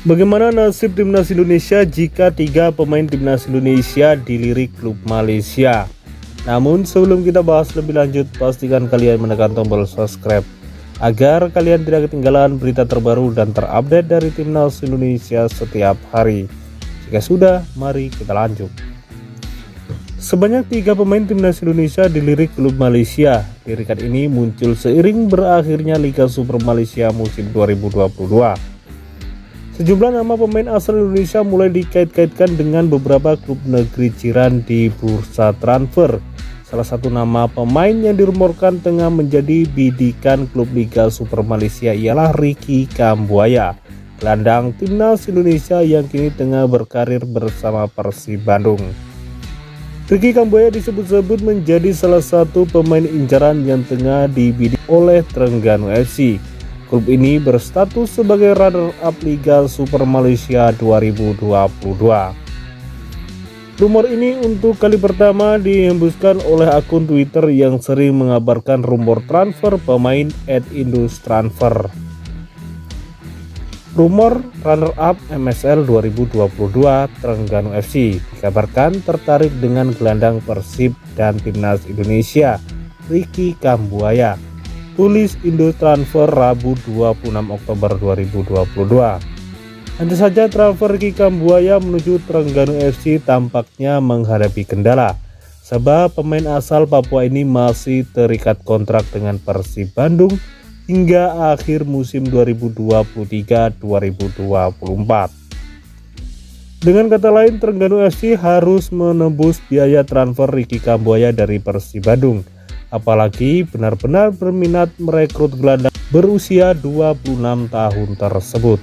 Bagaimana nasib timnas Indonesia jika 3 pemain timnas Indonesia dilirik klub Malaysia? Namun sebelum kita bahas lebih lanjut, pastikan kalian menekan tombol subscribe agar kalian tidak ketinggalan berita terbaru dan terupdate dari timnas Indonesia setiap hari. Jika sudah, mari kita lanjut. Sebanyak 3 pemain timnas Indonesia dilirik klub Malaysia. Lirikan ini muncul seiring berakhirnya Liga Super Malaysia musim 2022. Sejumlah nama pemain asal Indonesia mulai dikait-kaitkan dengan beberapa klub negeri jiran di bursa transfer. Salah satu nama pemain yang dirumorkan tengah menjadi bidikan klub Liga Super Malaysia ialah Ricky Kambuaya, gelandang timnas Indonesia yang kini tengah berkarir bersama Persib Bandung. Ricky Kambuaya disebut-sebut menjadi salah satu pemain incaran yang tengah dibidik oleh Terengganu FC. Klub ini berstatus sebagai runner-up Liga Super Malaysia 2022. Rumor ini untuk kali pertama dihembuskan oleh akun Twitter yang sering mengabarkan rumor transfer pemain @industransfer. Rumor runner-up MSL 2022 Terengganu FC dikabarkan tertarik dengan gelandang Persib dan timnas Indonesia Ricky Kambuaya. Tulis Industransfer Rabu 26 Oktober 2022. Hanya saja transfer Ricky Kambuaya menuju Terengganu FC tampaknya menghadapi kendala, sebab pemain asal Papua ini masih terikat kontrak dengan Persib Bandung hingga akhir musim 2023-2024. Dengan kata lain, Terengganu FC harus menembus biaya transfer Ricky Kambuaya dari Persib Bandung. Apalagi benar-benar berminat merekrut gelandang berusia 26 tahun tersebut.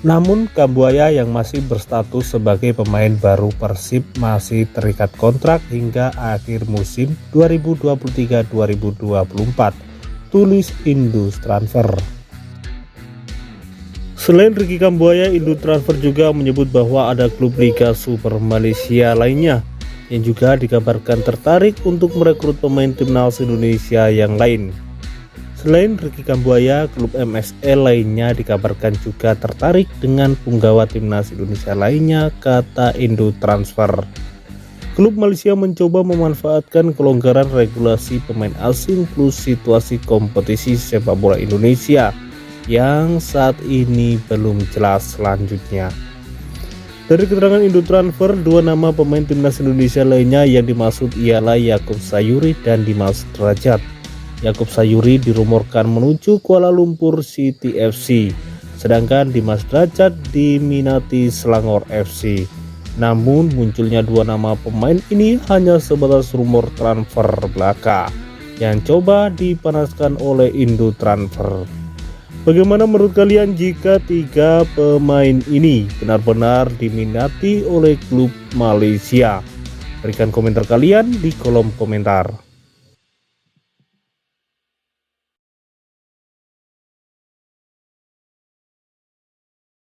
Namun Kambuaya yang masih berstatus sebagai pemain baru Persib masih terikat kontrak hingga akhir musim 2023-2024, tulis Industransfer. Selain Ricky Kambuaya, Industransfer juga menyebut bahwa ada klub Liga Super Malaysia lainnya yang juga dikabarkan tertarik untuk merekrut pemain timnas Indonesia yang lain. Selain Ricky Kambuaya, klub MSL lainnya dikabarkan juga tertarik dengan punggawa timnas Indonesia lainnya, kata Industransfer. Klub Malaysia mencoba memanfaatkan kelonggaran regulasi pemain asing plus situasi kompetisi sepak bola Indonesia yang saat ini belum jelas selanjutnya. Dari keterangan Industransfer, 2 nama pemain timnas Indonesia lainnya yang dimaksud ialah Yaakob Sayuri dan Dimas Derajat. Yaakob Sayuri dirumorkan menuju Kuala Lumpur City FC, sedangkan Dimas Derajat diminati Selangor FC. Namun munculnya 2 nama pemain ini hanya sebatas rumor transfer belaka yang coba dipanaskan oleh Industransfer. Bagaimana menurut kalian jika 3 pemain ini benar-benar diminati oleh klub Malaysia? Berikan komentar kalian di kolom komentar.